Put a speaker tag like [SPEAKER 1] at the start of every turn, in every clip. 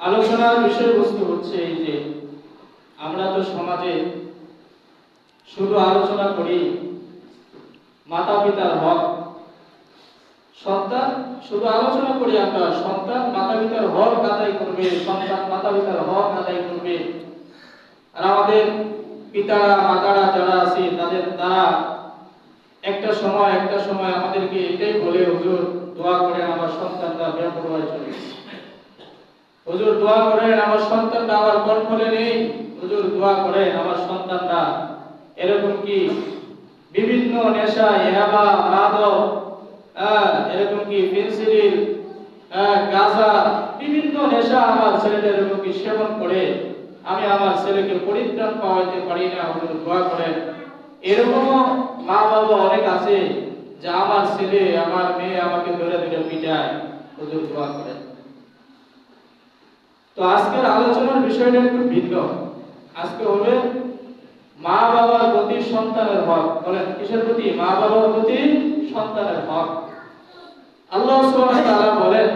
[SPEAKER 1] আলোচনার বিষয়বস্তু হচ্ছে এই যে আমরা তো সমাজে শুধু আলোচনা করি মাতা পিতার হক। সন্তান শুধু আলোচনা করি আমরা সন্তান মাতা পিতার হক আদায় করবে, সন্তান মাতা পিতার হক আদায় করবে। আর আমাদের পিতারা মাতারা যারা আছে তাদের তারা একটা সময় আমাদেরকে এটাই বলে, হুজুর দোয়া করেন আমার সন্তানরা বেপরোয়ায় চলে গেছে, হুজুর দোয়া করেন আমার সন্তানরা আমার কন্ট্রোলে নেই, হুজুর দোয়া করেন আমার সন্তানরা এরকম কি বিভিন্ন নেশা ইয়াবা মাদক এরকম কি পেন্সিল গাঁজা বিভিন্ন নেশা আমার ছেলেটা এরকম কি সেবন করে আমি আমার ছেলেকে পরিত্রাণ পাওয়াইতে পারি না, হুজুর দোয়া করেন। এরকম মা বাবা অনেক আছে যে আমার ছেলে আমার মেয়ে আমাকে ধরে ধরে পিটায়, হুজুর দোয়া করেন। তো আজকের আলোচনার বিষয়টা একটু ভিন্ন। আজকে হবে মা বাবার প্রতি সন্তানের হক। বলেন কিসের প্রতি? মা বাবার প্রতি সন্তানের হক। আল্লাহ সুবহানাহু ওয়া তাআলা বলেন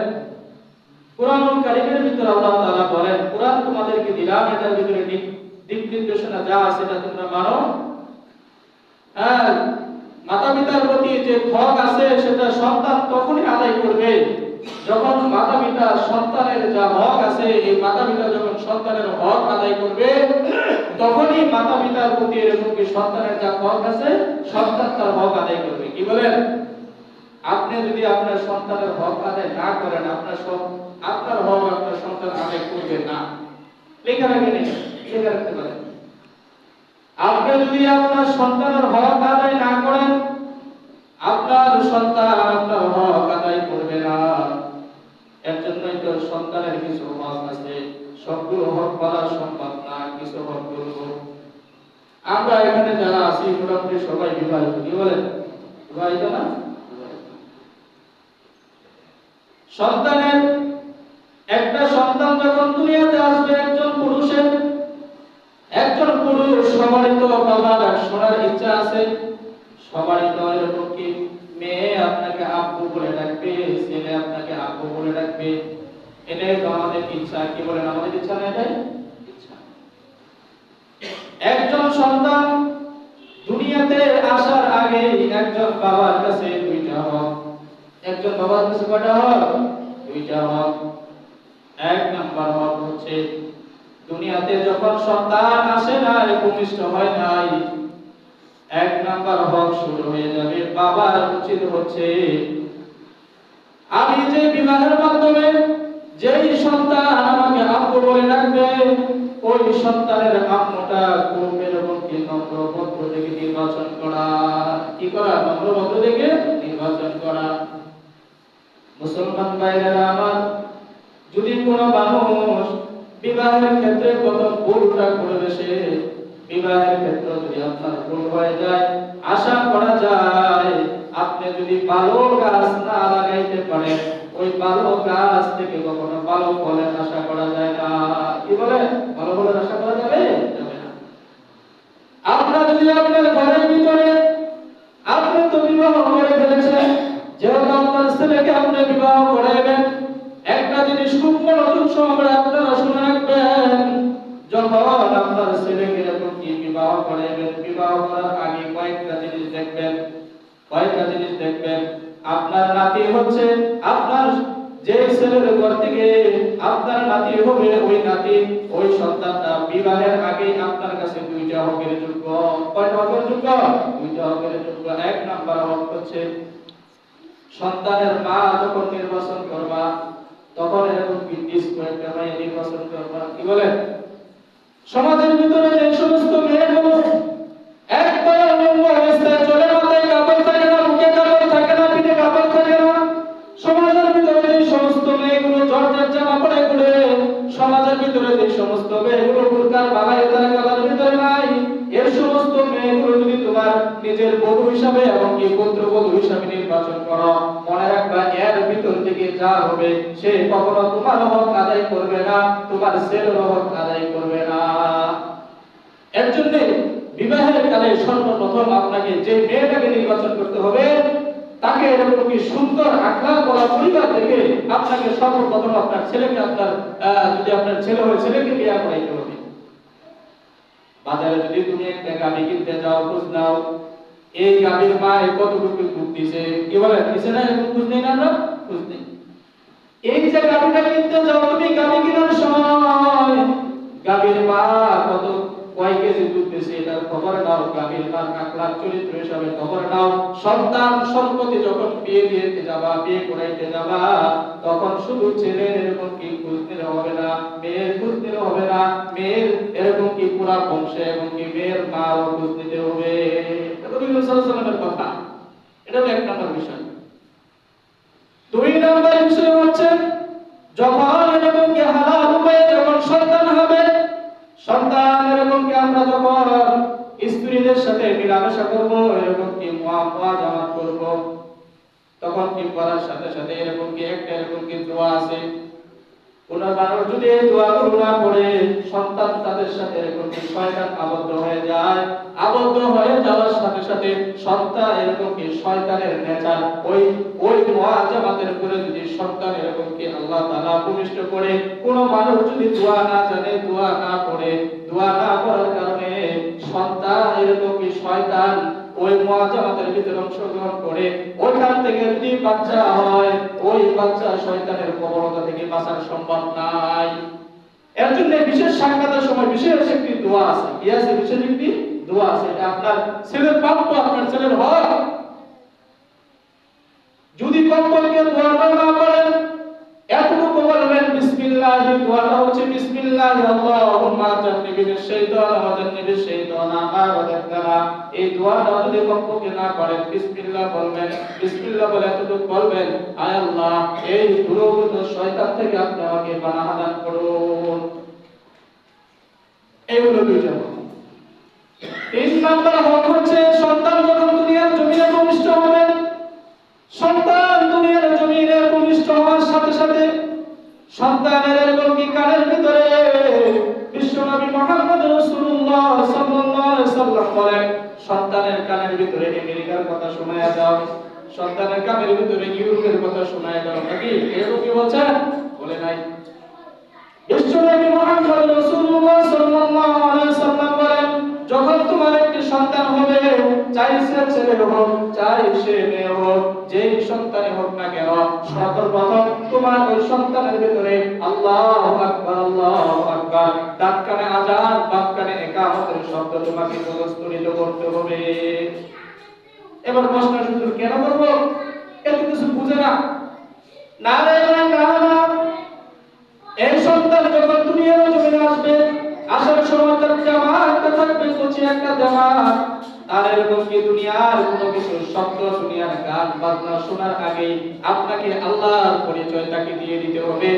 [SPEAKER 1] কুরআনুল কারীমের ভিতরে, আল্লাহ তাআলা বলেন কুরআন তোমাদেরকে দিলাম, এটার ভিতরে দিক নির্দেশনা যা আছে সেটা তোমরা মানো। মাতা পিতার প্রতি যে হক আছে সেটা সন্তান তখনই আদায় করবে যখন মাতা পিতা সন্তানের যা হক আছে, এই মাতা পিতা যখন সন্তানের হক আদায় করবে তখনই মাতা পিতার প্রতি এরকম কি সন্তানের যা হক আছে সন্তান তার হক আদায় করবে। কি বলেন? আপনি যদি আপনার সন্তানের হক আদায় না করেন আপনার হক আপনার সন্তান আদায় করবে না। লেখা রাখেন, লেখা রাখতে পারেন। আপনি যদি আপনার সন্তানের হক আদায় না করেন আপনার সন্তান আপনার হক আদায় করবে না। এর জন্যই তো সন্তানের কিছু হক আছে, সবগুলো হক বলা সম্ভব না, কিছু হক বলবো। আমরা এখানে যারা আছি মোটামুটি সবাই বিবাহিত। কি বলেন? বিবাহিত না? সন্তানের একটা সন্তান যখন দুনিয়াতে আসবে একজন পুরুষ সম্মানিত বাবার শোনার ইচ্ছা আছে, সম্মানিত এরকম কি মেয়ে আপনাকে আব্বু বলে ডাকবে, ছেলে আপনাকে আব্বু বলে ডাকবে, এটাই তো আমাদের ইচ্ছা। কি বলেন? আমাদের ইচ্ছা না এটাই ইচ্ছা। একজন সন্তান দুনিয়াতে আসার আগে একজন বাবার কাছে দুইটা হক। একজন বাবার কাছে কয়টা হক? দুইটা হক। এক নাম্বার হক হচ্ছে দুনিয়াতে যখন সন্তান আসে না, ভূমিষ্ঠ হয় নাই, এক নাম্বার হক শুরু হয়ে যাবে। বাবার উচিত হচ্ছে আমি যে বিবাহের মাধ্যমে যেই সন্তান আমাকে আব্বু বলে ডাকবে ওই সন্তানের আম্মুটা খুব এরকম কি নম্র ভদ্র দেখে নির্বাচন করা। কি করা? নম্র ভদ্র দেখে নির্বাচন করা। মুসলমান ভাইরা আমার, যদি কোনো মানুষ বিবাহের ক্ষেত্রে প্রথম ভুলটা করবে, সে বিবাহের ক্ষেত্রে যদি আপনার ভুল হয়ে যায় আশা করা যায় আপনি যদি ভালো গাছ না লাগাইতে পারেন ওই ভালো গাছ থেকে কখনো ভালো ফলের আশা করা যায় না। কি বলে? ভালো ফলের আশা করা যাবে না। আপনার যদি আপনার ঘরের ভিতরে আপনি তো বিবাহ করে ফেলেছেন, যেহেতু আপনার ছেলেকে আপনি বিবাহ করাইবেন, একটা জিনিস খুব মনোযোগ সহকারে আপনারা শুনে রাখবেন। যখন আপনার ছেলেকে এরকম কি বিবাহ করাইবেন, বিবাহ করার আগে কয়েকটা জিনিস দেখবেন। আপনার নাতি হচ্ছে আপনার যে ছেলের ঘর থেকে আপনার নাতি হবে, ওই নাতি ওই সন্তানটা বিবাহের আগে আপনার কাছে দুইটা হকের যোগ্য। কয়টা হকের যোগ্য? দুইটা হকের যোগ্য। এক নাম্বার হক হচ্ছে সন্তানের মা যখন নির্বাচন করবা তখন এরকম বিদ্বেষ একটা মেয়ে নির্বাচন করবা। কি বলে? সমাজের ভিতরে যে সমস্ত মেয়েগুলো একবারে অনঙ্গ অবস্থায় চলে, মাথায় কাপড় থাকে না, মুখে কাপড় থাকে না, পিঠে কাপড় থাকে না, সমাজের ভিতরে যে সমস্ত মেয়েগুলো জর্জেট জামা পরে ঘুরে, সমাজের ভিতরে যে সমস্ত মেয়েগুলো বুরকার বাগায় তারা কালার ভিতরে নাই, এর সমস্ত মেয়েগুলো যদি তোমার নিজের বধূ হিসাবে এবং কি পুত্রবধূ হিসাবে নির্বাচন করো, মনে রাখবা এর ভিতর থেকে যা হবে সে কখনো তোমার হক আদায় করবে না, তোমার ছেলের হক আদায় করবে না। এর জন্য বিবাহের কালে সর্বপ্রথম আপনাকে যে মেয়েটাকে নির্বাচন করতে হবে তাকে এরকম কি সুন্দর আখলাক বলা পরিবার থেকে আপনাকে সর্বপ্রথম আপনার ছেলেকে আপনার যদি আপনার ছেলে হয় ছেলেকে বিয়ে করাইতে হবে। বাজারে যদি তুমি একটা গাভী কিনতে যাও, খোঁজ নাও এই গাভীর মায়ে কতটুকু দুধ দিছে, কি বলে দিছে না, এরকম খোঁজ নেই না, আমরা খোঁজ নেই। এই যে গাভীটা কিনতে যাও তুমি, গাভী কেনার সময় গাভীর মা কত কয় কেজি দুধ দিছে এটার খবর নাও, গাভীর মার আখলাক চরিত্র হিসাবে খবর নাও। সন্তান সম্পত্তি যখন বিয়ে দিতে যাবা, বিয়ে করাইতে যাবা, তখন শুধু ছেলের এরকম কি খোঁজ নিলে হবে না, মেয়ের খোঁজ নিলে হবে না, মেয়ের এরকম কি পুরা বংশে এবং কি মেয়ের মারও খোঁজ নিতে হবে। এটা নবী সাল্লাল্লাহু আলাইহি ওয়াসাল্লামের কথা। এটা হলো এক নম্বর বিষয়। দুই নম্বর বিষয় হচ্ছে যখন এরকম কি হালাল উপায়ে যখন সন্তান হবে, সন্তান এরকম কি আমরা যখন স্ত্রীদের সাথে মেলামেশা করব, এরকম কি মুআমালাত করব, তখন কি করার সাথে সাথে এরকম কি একটা এরকম কি দোয়া আছে, কোন মানুষ যদি এই দোয়াগুলো না পড়ে সন্তান তাদের সাথে এরকম কি শয়তান আবদ্ধ হয়ে যায়, আবদ্ধ হয়ে যাওয়ার সাথে সাথে সন্তান এরকম কি শয়তানের নেচার ওই মুআজামাতের উপরে যদি সন্তান এরকম কি আল্লাহ তাআলা ভূমিষ্ঠ করে, কোন মানুষ যদি দোয়া না জানে, দোয়া না পড়ে, দোয়া না করার কারণে সন্তান এরকম কি শয়তান ওই মুআজামাতের ভিতরে অংশগ্রহণ করে ওইখান থেকে যদি বাচ্চা হয়, ওই বাচ্চা শয়তানের প্রবণতা থেকে বাঁচার সম্ভব নাই। এর জন্য বিশেষ সাক্ষাতের সময় বিশেষ একটি দোয়া আছে, কি আছে? বিশেষ একটি দোয়া আছে, এটা আপনার ছেলের প্রাপ্য, আপনার ছেলের হক। যদি কমপক্ষে দোয়াটা না করেন, এতটুকু বলবেন বিসমিল্লাহ, দোয়াটা হচ্ছে বিসমিল্লাহ আল্লাহুম্মা জান্নিবিনাশ শাইতান ওয়া জান্নিবিশ শাইতানা মা রাযাকতানা। এই দোয়াটা যদি কমপক্ষে না করেন, বিসমিল্লাহ বলবেন, বিসমিল্লাহ বলে এতটুকু বলবেন, আয় আল্লাহ এই দুরন্ত শয়তান থেকে আপনি আমাকে পানাহ দান করুন। এইগুলো দুইটা। তিন নম্বর হক হচ্ছে সন্তান যখন দুনিয়ার জমিনে ভূমিষ্ঠ হবে, সন্তান দুনিয়ার জমিনে ভূমিষ্ঠ হওয়ার সাথে সাথে সন্তানের এরকম কি কানের ভিতরে বিশ্বনবী মুহাম্মদ রাসূলুল্লাহ সাল্লাল্লাহু আলাইহি ওয়াসাল্লাম বলেন, সন্তানের কানের ভিতরে আমেরিকার কথা শোনায়া দাও, সন্তানের কানের ভিতরে ইউরোপের কথা শোনায়া দাও। নাকি এরকম কি বলছেন? বলে নাই। বিশ্বনবী মুহাম্মদ রাসূলুল্লাহ সাল্লাল্লাহু আলাইহি ওয়াসাল্লাম বলেন, যখন তোমার একটি সন্তান হবে, চাই সে ছেলে হোক চাই সে মেয়ে হোক, যেই সন্তানই হোক না কেন, সর্বপ্রথম তোমার ওই সন্তানের ভিতরে আল্লাহু আকবার আল্লাহু আকবার ডাক কানে আযান, বাপ কানে ইকামতের শব্দ তোমাকে মুখস্থিত করতে হবে। এবার প্রশ্ন শুধু কেন করব? এত কিছু বুঝে না, না রে না না। এই সন্তান যখন দুনিয়ার জমিনে আসবে, আসার সময় তার জামাটা থাকবে কচি একটা জামা, আর এরকম কি দুনিয়ার কোনো কিছু শব্দ, দুনিয়ার গান বাজনা শোনার আগে আপনাকে আল্লাহর পরিচয় তাকে দিয়ে দিতে হবে।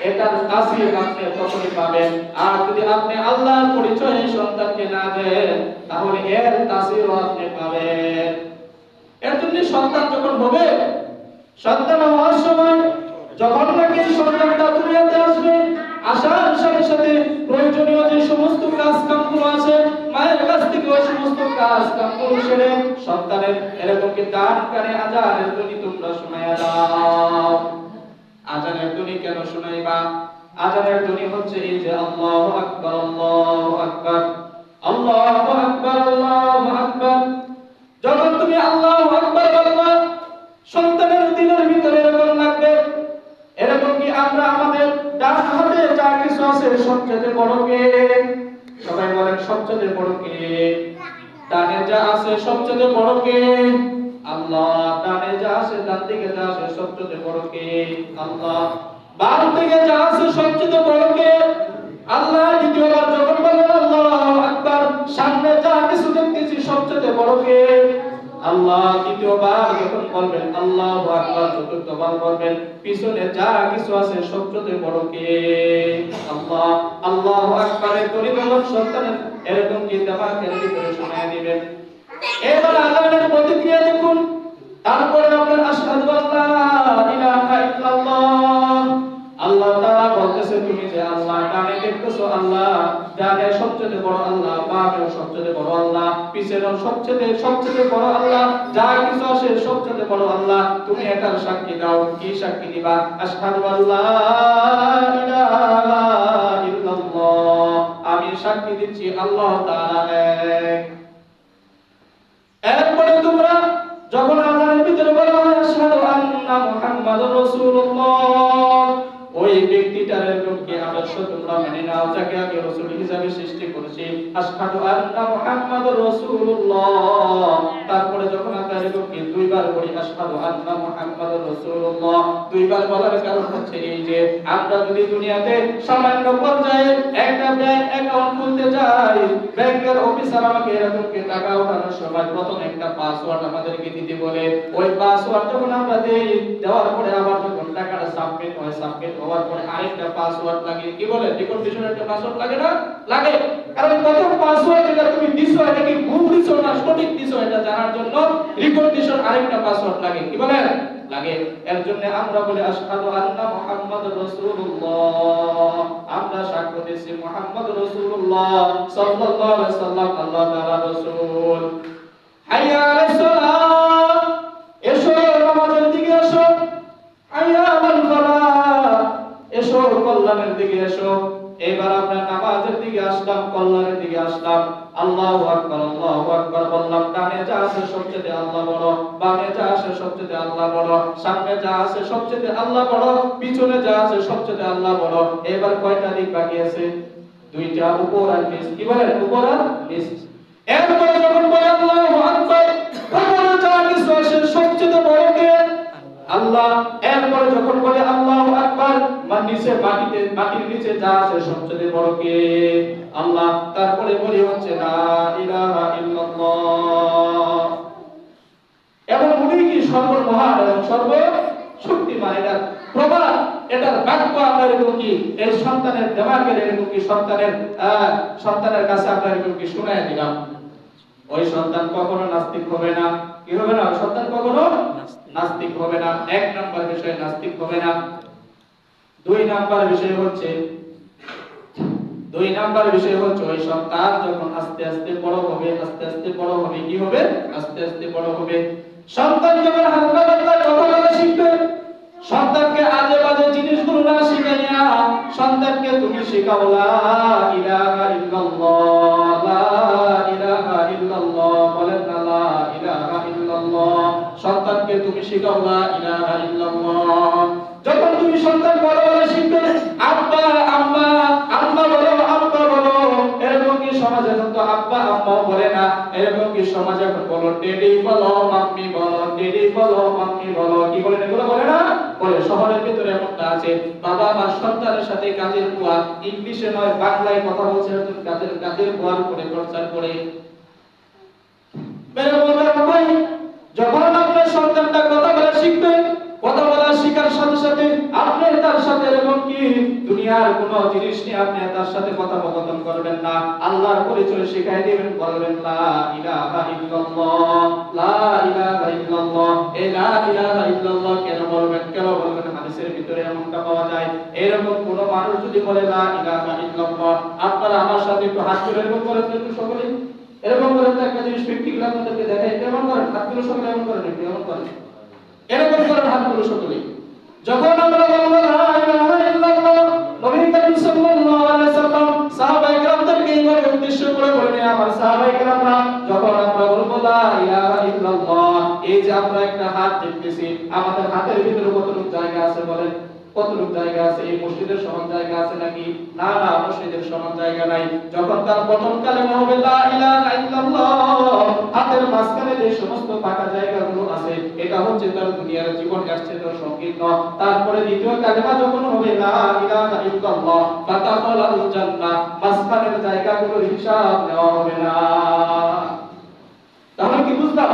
[SPEAKER 1] এটার তাসির আপনি তখনই পাবেন। আর যদি আপনি আল্লাহর পরিচয় সন্তানকে না দেন, তাহলে এর তাসিরও আপনি পাবেন। এর জন্য সন্তান যখন হবে, সন্তান হওয়ার সময় যখন নাকি সন্তানটা দুনিয়াতে আসবে, আসার সাথে সাথে প্রয়োজনীয় যে সমস্ত কাজ কামগুলো আছে, মায়ের কাছ থেকে ওই সমস্ত কাজ কামগুলো সেরে সন্তানের এরকম কি ডান কানে আযানের ধ্বনি তোমরা শোনায়া দাও। আযানের ধ্বনি কেন শোনাইবা? আযানের ধ্বনি হচ্ছে এই যে আল্লাহু আকবার আল্লাহু আকবার আল্লাহু আকবার আল্লাহু আকবার। যখন তুমি আল্লাহু আকবার বলবা, সন্তানের দিলের ভিতরে এরকম লাগবে, এরকম কি আমরা আমাদের ডান হাতে যা কিছু আছে সবচেয়ে বড় কে? সবাই বলেন সবচেয়ে বড় কে? ডানে যা আছে সবচেয়ে বড় কে? আল্লাহ। ডানে যা আছে, ডান দিকে যা আছে সবচেয়ে বড় কে? আল্লাহ। বাম দিকে যা আছে সবচেয়ে বড় কে? আল্লাহ। দ্বিতীয়বার যখন বলেন আল্লাহু আকবার, সামনে যা কিছু দেখতেছি সবচেয়ে বড় কে? আল্লাহ। তৃতীয়বার যখন বলবেন আল্লাহু আকবার, চতুর্থবার বলবেন পিছনে যা কিছু আছে সবচেয়ে বড় কে? আল্লাহ। আল্লাহু আকবারের ধ্বনি যখন সন্তানের এরকম কি দিমাগের ভিতরে শোনায় দিবেন, এবার আযানের প্রতিক্রিয়া দেখুন। তারপরে আপনার আশহাদু আল্লা ইলাহা ইল্লাল্লাহ, আল্লাহ তাআলা বলতেছে তুমি যে আল্লাহ, ডানে দেখতেছো আল্লাহ, ডানে সবচেয়ে বড় আল্লাহ, বামে সবচেয়ে বড় আল্লাহ, পিছনেও সবচেয়ে বড় আল্লাহ, যা কিছু আছে সবচেয়ে বড় আল্লাহ। তুমি এটার সাক্ষী দাও। কি সাক্ষী দিবা? আশহাদু আল্লা ইলাহা ইল্লাল্লাহ, আমি সাক্ষী দিচ্ছি আল্লাহ তাআলা এক। এরপরে তোমরা যখন আযানের ভিতরে বলা হয় আশহাদু আন্না মুহাম্মাদুর রাসূলুল্লাহ, ওই ব্যক্তিটার এরকমকে আদর্শ তোমরা মেনে নাও, যাকে আমি রাসূল হিসেবে সৃষ্টি করেছি। আশহাদু আন্না মুহাম্মাদুর রাসূলুল্লাহ, তারপরে যখন আমরা এরকমকে দুইবার বলি আশহাদু আন্না মুহাম্মাদুর রাসূলুল্লাহ, দুইবার বলার কারণ হচ্ছে এই যে আমরা যদি দুনিয়াতে সামান্য পর্যায়ে একটা ব্যাংক অ্যাকাউন্ট খুলতে যাই, ব্যাংকের অফিসার আমাকে এরকমকে টাকা ওঠানোর সময় প্রথম একটা পাসওয়ার্ড আমাদেরকে দিতে বলে। ওই পাসওয়ার্ড যখন আমরা দেই, দেওয়ার পরে আবার যখন টাকাটা সাবমিট হয়, সাবমিট হওয়ার পরে আরেকটা পাসওয়ার্ড লাগে। কি বলে? রিকন্ডিশন একটা পাসওয়ার্ড লাগে না? লাগে। কারণ প্রথম পাসওয়ার্ড যেটা তুমি দিছো এটা কি ভুল দিছো না সঠিক দিছো এটা জানার জন্য রিকন্ডিশন আরেকটা পাসওয়ার্ড লাগে। কি বলে? লাগে। এর জন্য আমরা বলি আশহাদু আন্না মুহাম্মাদুর রাসূলুল্লাহ, আমরা সাক্ষ্য দিচ্ছি মুহাম্মদুর রাসূলুল্লাহ সাল্লাল্লাহু আলাইহি সাল্লাম আল্লাহ তাআলার রাসূল। হাইয়া আলাইহিস সালাম, এসো নামাজের দিকে এসো। হাইয়া আলাল ফালাহ, এসো কল্যাণের দিকে এসো। এবার আমরা নামাজের দিকে আসলাম, কল্যাণের দিকে আসলাম। আল্লাহু আকবার, আল্লাহু আকবার বললাম। ডানে যা আছে সবচেয়ে আল্লাহ বড়, বামে যা আছে সবচেয়ে আল্লাহ বড়, সামনে যা আছে সবচেয়ে আল্লাহ বড়, পিছনে যা আছে সবচেয়ে আল্লাহ বড়। এবার কয়টা দিক বাকি আছে? দুইটা, উপর আর নিচ। কি বলেন? উপর আর নিচ। এরপরে যখন বলে আল্লাহু আকবার, উপরে যা কিছু আছে সবচেয়ে বড় কে? আল্লাহ। এরপরে যখন বলে আল্লাহু আকবার, নিচে মাটির নিচে যা আছে সবচেয়ে বড় কে? আল্লাহ। তারপরে বলি হচ্ছে লা ইলাহা ইল্লাল্লাহ, এবং উনি কি সর্বমহান এবং সর্বশক্তিমান। এটা প্রমাণ, এটার বাক্য আপনার এরকম কি এই সন্তানের দেমাগের এরকম কি সন্তানের কাছে আপনার এরকম কি শুনায় দিলাম। ওই সন্তান কখনো নাস্তিক হবে না। কি হবে না? সন্তান কখনো নাস্তিক হবে না। এক নাম্বার বিষয় নাস্তিক হবে না। দুই নাম্বার বিষয় হচ্ছে ওই সন্তান যখন আস্তে আস্তে বড় হবে, কি হবে? আস্তে আস্তে বড় হবে। সন্তান যখন হালকা পাতলা কথা বলা শিখবে, সন্তানকে আজে বাজে জিনিসগুলো না শিখাইয়া সন্তানকে তুমি শেখাও লা ইলাহা ইল্লাল্লাহ, লা ইলাহা ইল্লাল্লাহ, বলেন না লা ইলাহা ইল্লাল্লাহ। সন্তানকে তুমি শেখাও লা ইলাহা ইল্লাল্লাহ। যখন তুমি সন্তান বড় বলা শিখবে, আব্বা আম্মা, আম্মা বলো আব্বা বলো, এরকম কি সমাজে তো আব্বা আম্মা বলে না, এরকম কি সমাজে এখন বলো ডেডি বলো মাম্মি বলো, ডেডি বলো মাম্মি বলো। কি বলেন? এগুলো বলে না? বলে। শহরের ভিতরে এমনটা আছে, বাবা মা সন্তানের সাথে কাজের বুয়া, ইংলিশে নয় বাংলায় কথা বলছে, কাজের বুয়ার করে প্রচার করে। মেরে বলবেন ভাই, যখন আপনার সন্তানটা কথা বলা শিখবে, কথা বলা শেখার সাথে সাথে আপনি তার সাথে এরকম কি দুনিয়ার কোনো জিনিস নিয়ে আপনি তার সাথে কথোপকথন করবেন না, আল্লাহর পরিচয় শিখাই দিবেন। বলবেন লা ইলাহা ইল্লাল্লাহ, লা ইলাহা ইল্লাল্লাহ। এই লা ইলাহা ইল্লাল্লাহ কেন বলবেন? হাদিসের ভিতরে এমনটা পাওয়া যায়, এরকম কোন মানুষ যদি বলে লা ইলাহা ইল্লাল্লাহ, আপনারা আমার সাথে একটু হাত তুলে এরকম করেন একটু সকলে, এরকম করেন। একটা জিনিস প্র্যাকটিক্যাল আপনাদেরকে দেখাই, এমন করেন হাতগুলো সকলে, এমন করেন একটু, এমন করেন, এরকম করেন হাতগুলো সকলে। যখন আমরা বলবো লা ইলাহা ইল্লাল্লাহ, নবী করিম সাল্লাল্লাহু আলাইহি সাল্লাম সাহাবায়ে কেরামদেরকে এইভাবে উদ্দেশ্য করে বলেন, আমার সাহাবায়ে কেরামরা যখন আমরা বলবো লা ইলাহা ইল্লাল্লাহ, এই যে আমরা একটা হাত দেখতেছি, আমাদের হাতের ভিতরে কতটুকু জায়গা আছে বলেন? কতটুকু জায়গা আছে? এই মসজিদের সমান জায়গা আছে নাকি? না না, মসজিদের সমান জায়গা নাই। যখন তার প্রথম কালেমা হবে লা ইলাহা ইল্লাল্লাহ, হাতের মাঝখানে যে সমস্ত ফাঁকা জায়গাগুলো আছে এটা হচ্ছে তার দুনিয়ার জীবন আসছে তার সংকীর্ণ। তারপরে দ্বিতীয় কালেমা যখন হবে লা ইলাহা ইল্লাল্লাহ ফাতাখালাল জান্নাহ, মাঝখানের জায়গাগুলোর হিসাব নেওয়া হবে না। তাহলে কি বুঝলাম?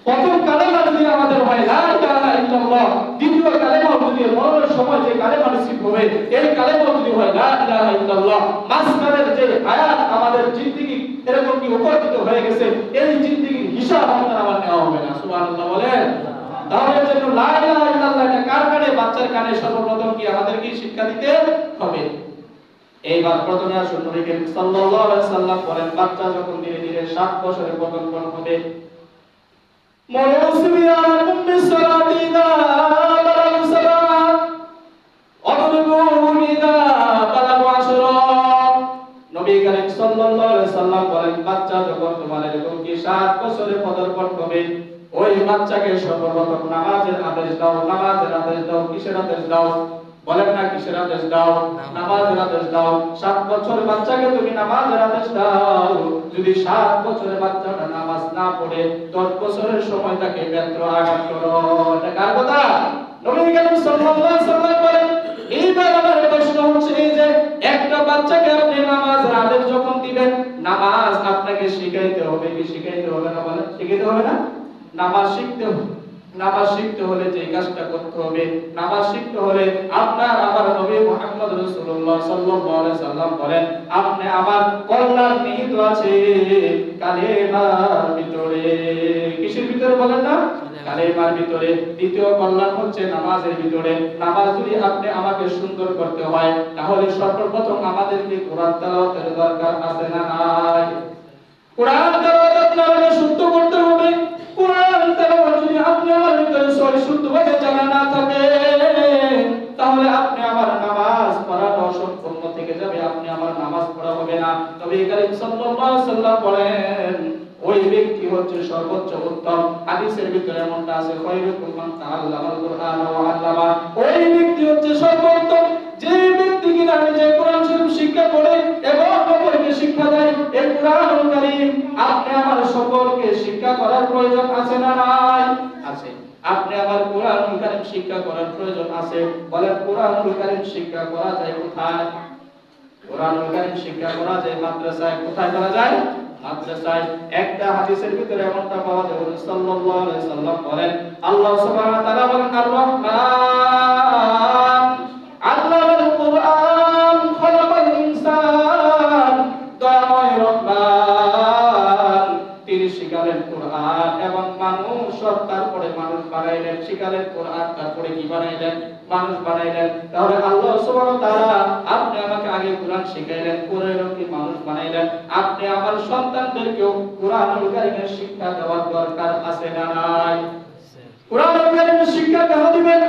[SPEAKER 1] প্রথম কালেমা যদি আমাদের হয় লা ইলাহা ইল্লাল্লাহ, দ্বিতীয় কালেমা যদি মরণের সময় যে কালেমা নসিব হবে এই কালেমা যদি হয় লা ইলাহা ইল্লাল্লাহ, মাঝখানের যে হায়াত আমাদের জিন্দেগি এরকম কি উপার্জিত হয়ে গেছে, এই জিন্দেগির হিসাব আপনার আমার নেওয়া হবে না। সুবহানাল্লাহ বলেন। তাহলে জন্য লা ইলাহা ইল্লাল্লাহ এটা কার কানে? বাচ্চার কানে সর্বপ্রথম কি আমাদের কি শিক্ষা দিতে হবে। হবে। এইবার প্রথমে আসুন নবী করিম সাল্লাল্লাহু আলাইহি সাল্লাম বলেন, বাচ্চা যখন ধীরে ধীরে 7 বছরের পদার্পণ হবে, ময়ুসবিয়াকুম বিসসালাতি ইযা বালাগু সালাহ অদরুবুহুম ইযা বালাগু আশরা। নবী করিম সাল্লাল্লাহু আলাইহি সাল্লাম বলেন, বাচ্চা যখন তোমার এরকম কি 7 বছরে পদার্পণ হবে, ওই বাচ্চাকে সর্বপ্রথম নামাজের আদেশ দাও। নামাজের আদেশ দাও। কিসের আদেশ দাও? বলেন না, কিসের আদেশ দাও? নামাজের আদেশ দাও। 7 বছর বাচ্চাকে তুমি নামাজের আদেশ দাও। যদি 7 বছরের বাচ্চাটা নামাজ না পড়ে 10 বছরের সময় তাকে বেত্র আঘাত করো। এটা কার কথা? নবী করিম সাল্লাল্লাহু আলাইহি সাল্লাম বলেন। এইবার আমার প্রশ্ন হচ্ছে এই যে একটা বাচ্চাকে আপনি নামাজের আদেশ যখন দিবেন, নামাজ আপনাকে শিখাইতে হবে কি শিখাইতে হবে না? বলেন, শিখাইতে হবে না? নামাজ শিখতে হবে। নামাজ শিখতে হলে যে কাজটা করতে হবে, নামাজ শিখতে হলে আপনার আমার নবী মুহাম্মদ রাসূলুল্লাহ সাল্লাল্লাহু আলাইহি সাল্লাম বলেন, আপনি আমার কল্যাণ নিহিত আছে কালেমার ভিতরে। কিসের ভিতরে বলেন না? কালেমার ভিতরে। দ্বিতীয় কল্যাণ হচ্ছে নামাজের ভিতরে। নামাজ যদি আপনি আমাকে সুন্দর করতে হয়, তাহলে সর্বপ্রথম আমাদেরকে কোরআন তেলাওয়াতের দরকার আছে না নাই? কোরআন তেলাওয়াত আপনাকে শুদ্ধ করতে হবে। কোরআন তেলাওয়াত যদি আপনি আমার ভিতরে সহি শুদ্ধভাবে জানা না থাকে, তাহলে আপনি আমার নামাজ পড়াটা অসম্পূর্ণ থেকে যাবে, আপনি আমার নামাজ পড়া হবে না। নবী করিম সাল্লাল্লাহু আলাইহি সাল্লাম বলেন, ওই ব্যক্তি হচ্ছে সর্বোচ্চ উত্তম। হাদিসের ভিতরে এমনটা আছে, খায়রুকুম মান তাআল্লামাল কুরআন ওয়া আল্লামা। ওই ব্যক্তি হচ্ছে সর্বোত্তম যে ব্যক্তি কিনা নিজে কোরআন শরীফ শিক্ষা করে এবং অপরকে শিক্ষা দেয়। এই কোরআনুল কারীম আপনি আমার সকলকে শিক্ষা করার প্রয়োজন আছে না নাই? আছে। আপনি আমার কোরআনুল কারীম শিক্ষা করার প্রয়োজন আছে। বলেন, কোরআনুল কারীম শিক্ষা করা যায় কোথায়? কোরআনুল কারীম শিক্ষা করা যায় মাদ্রাসায়। কোথায় করা যায়? মাদ্রাসায়। একটা হাদিসের ভিতরে এমনটা পাওয়া যায়, রাসূল সাল্লাল্লাহু আলাইহি সাল্লাম বলেন, আল্লাহ সুবহানাহু ওয়া তাআলা বলেন, আর রহমান আল্লামাল কুরআন খালাকাল ইনসান। দয়াময় রহমান তিনি শিখালেন কোরআন এবং মানুষ, তারপরে মানুষ বানাইলেন। শিখালেন কোরআন, তারপরে কি বানাইলেন? মানুষ বানাইলেন। তাহলে আল্লাহ সুবহানাহু ওয়া তাআলা আপনি আমাকে আগে কোরআন শিখাইলেন, কোরআনের কি মানুষ বানাইলেন। আপনি আমার সন্তানদেরকেও কোরআনুল কারীমের শিক্ষা দেওয়ার দরকার আছে না নাই? কোরআনুল কারীমের শিক্ষা কেন দিবেন?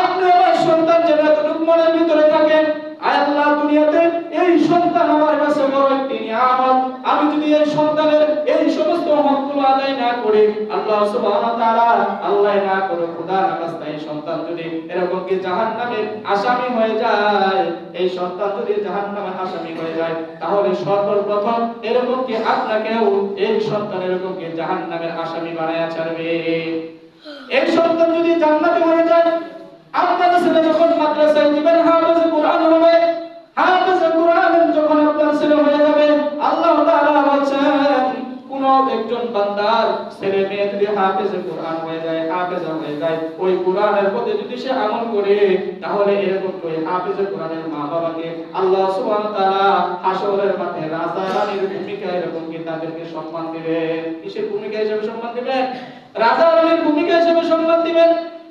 [SPEAKER 1] আপনি আমার সন্তান যেন এতটুকু মনের ভিতরে থাকে, আয় আল্লাহ, দুনিয়াতে এই সন্তান আমার কাছে বড় একটি নিয়ামত। আমি যদি এই সন্তানের এই সমস্ত হকগুলো আদায় না করি, আল্লাহ সুবহানাহু ওয়া তাআলা আল্লাহ না করে খোদা না খাস্তা এই সন্তান যদি এরকম কি জাহান্নামের আসামি হয়ে যায়, এই সন্তান যদি জাহান্নামের আসামি হয়ে যায়, তাহলে সর্বপ্রথম এরকম কি আপনাকেও এই সন্তান এরকম কি জাহান্নামের আসামি বানায়া ছাড়বে। এই সন্তান যদি জান্নাতি হয়ে যায়, আপনার ছেলে যখন মাদ্রাসায় দিবেন, হাফেজে কোরআন হবে। হাফেজে কোরআন যখন আপনার ছেলে হয়ে যাবে, আল্লাহ তাআলা বলেন, কোন একজন বান্দার ছেলে মেয়ে যদি হাফেজে কোরআন হয়ে যায়, হাফেজা হয়ে যায়, ওই কোরআনের প্রতি যদি সে আমল করে, তাহলে এরকম ওই হাফেজে কোরআনের মা বাবাকে আল্লাহ সুবহানাহু ওয়া তাআলা হাশরের মাঠে রাজা রানীর ভূমিকা এরকম কি তাদেরকে সম্মান দিবেন। কিসের ভূমিকা হিসেবে সম্মান দিবেন? রাজা রানীর ভূমিকা হিসেবে সম্মান দিবেন।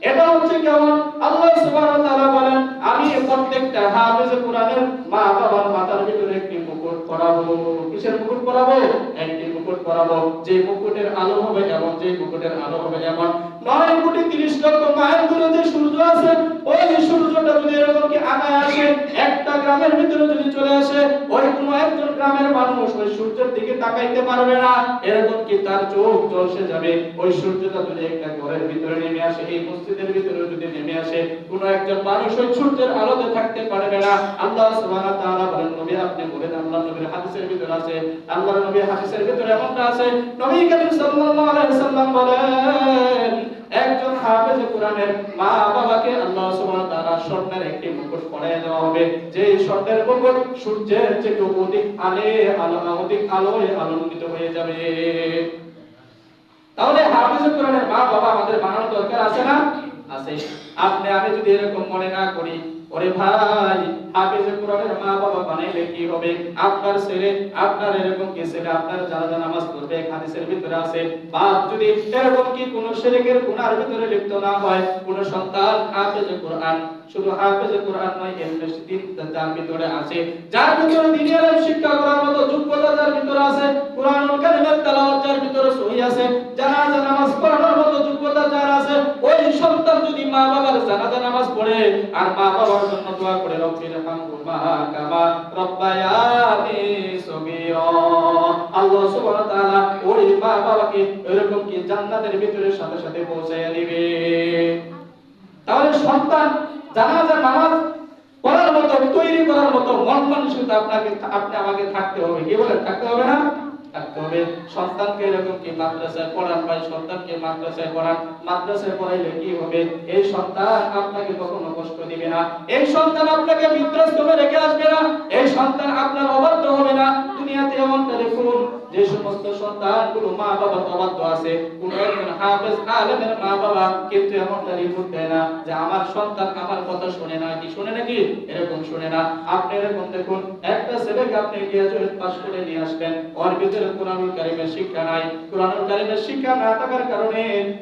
[SPEAKER 1] এটা হচ্ছে কেমন? আল্লাহ সুবহানাহু ওয়া তাআলা বলেন, আমি প্রত্যেকটা হাফেজে কোরআনের মা বাবার মাথার ভিতরে একটি মুকুট পরাবো। কিসের মুকুট পরাবো? একটি মুকুট পরাবো, যে মুকুটের আলো হবে এমন, যে মুকুটের আলো হবে এমন 9,30,00,000 মাইল দূরে যে সূর্য আছে, ওই সূর্যটা যদি এরকম কি আগায় আসে, একটা গ্রামের ভিতরে যদি চলে আসে, ওই কোনো একজন গ্রামের মানুষ ওই সূর্যের দিকে তাকাইতে পারবে না, এরকম কি তার চোখ ঝলসে যাবে। ওই সূর্যটা যদি একটা ঘরের ভিতরে নেমে আসে, এই মসজিদের ভিতরে যদি নেমে আসে, কোনো একজন মানুষ ওই সূর্যের আলোতে থাকতে পারবে না। আল্লাহ সুবহানাহু ওয়া তাআলা বলেন, নবী আপনি বলেন, আল্লাহ নবীর হাদিসের ভিতরে আছে, আল্লাহর নবীর হাদিসের ভিতরে এমনটা আছে, নবী করিম সাল্লাল্লাহু আলাইহি সাল্লাম বলেন, একজন হাফেজে কোরআনের মা বাবাকে আল্লাহ সুবহানাহু ওয়া তাআলা স্বর্ণের একটি মুকুট পরিয়ে দেওয়া হবে, যে স্বর্ণের মুকুট সূর্যের চেয়ে অধিক আলোয় আলোকিত হয়ে যাবে। তাহলে হাফেজে কোরআনের মা বাবা আমাদের বানানোর দরকার আছে না? আছে। আপনি আমি যদি এরকম মনে না করি, ওরে ভাই, হাফেজে কোরআনের মা বাবা বানাইলে কি হবে? আপনার ছেলে, আপনার এরকম কি ছেলে আপনার জানাজা নামাজ পড়বে, হাদিসের ভিতরে আছে, বাপ যদি এরকম কি কোন শিরকের গুনার ভিতরে লিপ্ত না হয়, কোন সন্তান হাফেজে কোরআন শুধু হাফেজে কোরআন নয়, এমনি দিন যার ভিতরে আছে, যার ভিতরে দ্বীনের শিক্ষা করার মতো যোগ্যতা যার ভিতরে আছে, কোরআনুল কারীমের তেলাওয়াত যার ভিতরে সহি আছে, জানাজা নামাজ পড়ানোর মতো যোগ্যতা যার আছে, ওই সন্তান যদি মা বাবার জানাজা নামাজ পড়ে আর মা বাবার জন্য দোয়া করে রব্বির হামহুমা কামা রব্বায়ানি সগীরা, আল্লাহ সুবহানাহু ওয়া তাআলা ওই মা বাবাকে এরকম কি জান্নাতের ভিতরে সাথে সাথে পৌঁছায়া দিবে। তাহলে সন্তান জানাজা নামাজ পড়ার মতো, তৈরি করার মতো মন মানসিকতা আপনি আমাকে থাকতে হবে। কি বলেন, থাকতে হবে না? থাকতে হবে। সন্তানকে এরকম কি মাদ্রাসায় পড়ান, ভাই সন্তানকে মাদ্রাসায় পড়ান। মাদ্রাসায় পড়াইলে কি হবে, এই সন্তান আপনাকে কখনো কষ্ট দিবে না, এই সন্তান আপনাকে বিধ্বস্ত করে রেখে আসবে না, এই সন্তান আপনার অবাধ্য হবে না। দুনিয়াতে এমনটা দেখুন, যে সমস্ত সন্তানগুলো মা বাবার অবাধ্য আছে, কোন একজন হাফেজ আলেমের মা বাবা কিন্তু এমনটা রিপোর্ট দেয় না যে আমার সন্তান আমার কথা শুনে না। কি শুনে নাকি? এরকম শুনে না। আপনি এরকম দেখুন, একটা ছেলেকে আপনি গ্রাজুয়েট পাস করে নিয়ে আসবেন, ওর ভিতরে কোরআনুল কারীমের শিক্ষা নাই। কোরআনুল কারীমের শিক্ষা না থাকার কারণে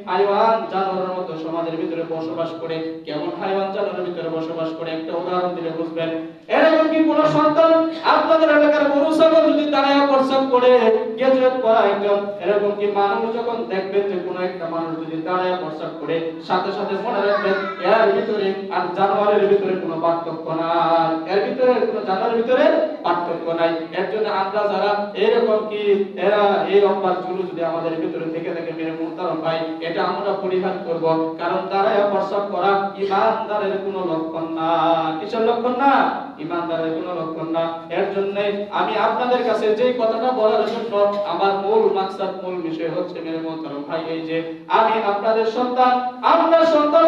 [SPEAKER 1] হাইওয়ান জানোয়ারের মতো সমাজের ভিতরে বসবাস করে। কেমন হাইওয়ান জানোয়ারের ভিতরে বসবাস করে একটা উদাহরণ দিলে বুঝবেন। এরকম কি কোন সন্তান আপনাদের এলাকার গরু ছাগল যদি দাঁড়ায় প্রস্রাব করে, গ্রাজুয়েট করা একজন এরকম কি মানুষ যখন দেখবেন যে কোন একটা মানুষ যদি দাঁড়ায় প্রস্রাব করে, সাথে সাথে মনে রাখবেন এর ভিতরে আর জানোয়ারের ভিতরে কোনো পার্থক্য নাই, এর ভিতরে কোনো জানোয়ারের ভিতরে পার্থক্য নাই। এর জন্য আমরা যারা এরকম কি এরা এই অভ্যাসগুলো যদি আমাদের ভিতরে থেকে থাকে মেরে মুহতারাম ভাই, এটা আমরা পরিহার করব। কারণ দাঁড়ায় প্রস্রাব করা ঈমানদারের কোনো লক্ষণ না। কিসের লক্ষণ না? ঈমানদারের কোনো লক্ষণ না। এর জন্য আমি আপনাদের কাছে যেই কথাটা বলার জন্য আমার মূল মাকসাদ, মূল বিষয় হচ্ছে মেরে মুহতারাম ভাই, এই যে আমি আপনাদের সন্তান, আপনার সন্তান,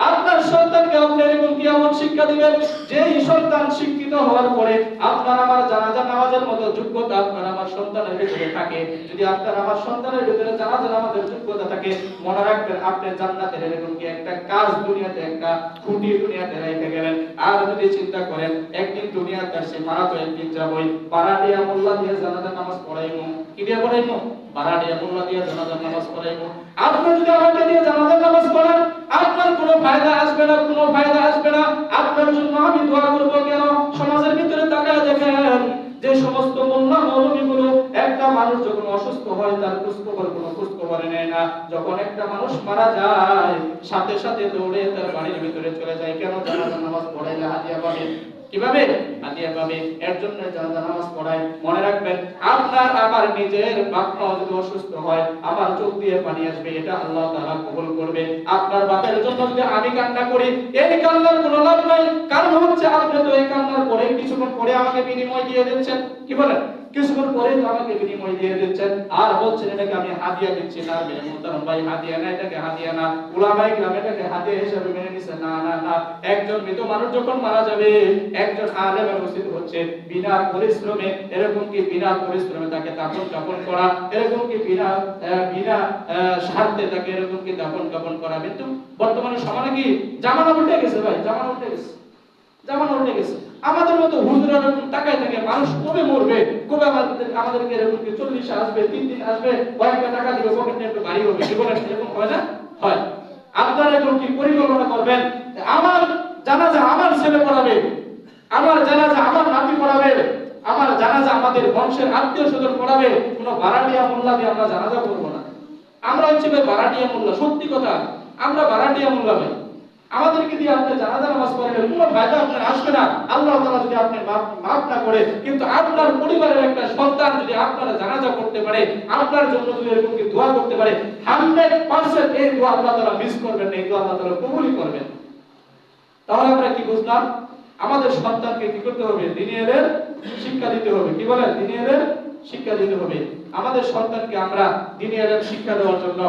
[SPEAKER 1] আপনার সন্তানকে আপনি এরকম কি এমন শিক্ষা দিবেন যেই সন্তান শিক্ষিত হওয়ার পরে আপনার আমার জানাজা নামাজের মতো যোগ্যতা আপনার আমার সন্তানের ভিতরে থাকে। যদি আপনার আমার সন্তানের ভিতরে জানাজা নামাজের যোগ্যতা থাকে, মনে রাখবেন আপনি জান্নাতের এরকম কি একটা কাজ দুনিয়াতে, একটা খুঁটি দুনিয়াতে রেখে গেলেন। আর যদি চিন্তা করেন একদিন দুনিয়াতে আসছে, মারা তো একদিন যাবই, পাড়াটিয়া মোল্লা দিয়ে জানাজা নামাজ পড়াইবো। কি দিয়ে পড়াইবো? পাড়াটিয়া মোল্লা দিয়ে জানাজা নামাজ পড়াইবো। আপনি যদি আমাকে দিয়ে জানাজা নামাজ পড়ান, আপনার কোনো ফায়দা আসবে না, কোনো ফায়দা আসবে না। আপনার জন্য আমি দোয়া করব কেন? সমাজের ভিতরে তাকায় দেখেন, যে সমস্ত মোল্লা মৌলবীগুলো একটা মানুষ যখন অসুস্থ হয় তার খোঁজখবর কোনো খোঁজখবর নেয় না, যখন একটা মানুষ মারা যায় সাথে সাথে দৌড়ে তার বাড়ির ভিতরে চলে যায়। কেন? জানাজা নামাজ পড়াইলে হাদিয়া পাবে। কিভাবে? হাদিয়া পাবে। এর জন্য জানাজা নামাজ পড়ায়। মনে রাখবেন, আপনার আমার নিজের বাপমা যদি অসুস্থ হয়, আমার চোখ দিয়ে পানি আসবে, এটা আল্লাহ তাআলা কবুল করবে। আপনার বাপের জন্য যদি আমি কান্না করি, এই কান্নার কোনো লাভ নাই। কারণ হচ্ছে আপনি তো এই কান্নার পরে কিছুক্ষণ পরে আমাকে বিনিময় দিয়ে দিচ্ছেন। কি বলেন? কিছুক্ষণ পরে তো আমাকে বিনিময় দিয়ে দিচ্ছেন আর বলছেন এটাকে আমি হাদিয়া দিচ্ছি। না মেরে মুহতারাম ভাই, হাদিয়া না, এটাকে হাদিয়া না। উলামায়ে কিরাম এটাকে হাদিয়া হিসেবে মেনে নিছে। না না না, একজন মৃত মানুষ যখন মারা যাবে, একজন আলেমের উচিত হচ্ছে বিনা পরিশ্রমে, এরকম কি বিনা পরিশ্রমে তাকে দাফন কাফন করা, এরকম কি বিনা স্বার্থে তাকে এরকম কি দাফন কাফন করা। কিন্তু বর্তমানে সমাজে কি জামানা উল্টে গেছে ভাই, জামানা উল্টে গেছে, জামানা উল্টে গেছে। আমাদের মতো হুজুরা এরকম তাকায় থাকে মানুষ কবে মরবে, কবে আমাদেরকে এরকম কি 40 আসবে, 3 দিন আসবে, কয়েকটা টাকা দিবে, পকেটে একটু গাড়ি হবে। কি বলেন? এরকম হয় না? হয়। আপনারা এরকম কি পরিকল্পনা করবেন, আমার জানাজা আমার ছেলে পড়াবে, আমার জানাজা আমার নাতি পড়াবে, আমার জানাজা আমাদের বংশের আত্মীয় স্বজন পড়াবে, কোনো ভাড়াটিয়া মোল্লা দিয়ে আমরা জানাজা করবো না। আমরা হচ্ছে ভাড়াটিয়া মোল্লা, সত্যি কথা, আমরা ভাড়াটিয়া মোল্লা ভাই। আমাদেরকে দিয়ে আপনি জানাজা নামাজ পড়াবেন, কোনো ফায়দা আপনার আসবে না। আল্লাহ তাআলা যদি আপনি মাফ না করে, কিন্তু আপনার পরিবারের একটা সন্তান যদি আপনারা জানাজা করতে পারে, আপনার জন্য যদি এরকম কি দোয়া করতে পারে, 100% এই দোয়া আল্লাহ তাআলা মিস করবেন না, এই দোয়া আল্লাহ তাআলা কবুলই করবেন। তাহলে আমরা কি বুঝলাম? আমাদের সন্তানকে কি করতে হবে? দ্বীনের শিক্ষা দিতে হবে। কি বলেন? দ্বীনের শিক্ষা দিতে হবে। আমাদের সন্তানকে আমরা দ্বীনের শিক্ষা দেওয়ার জন্য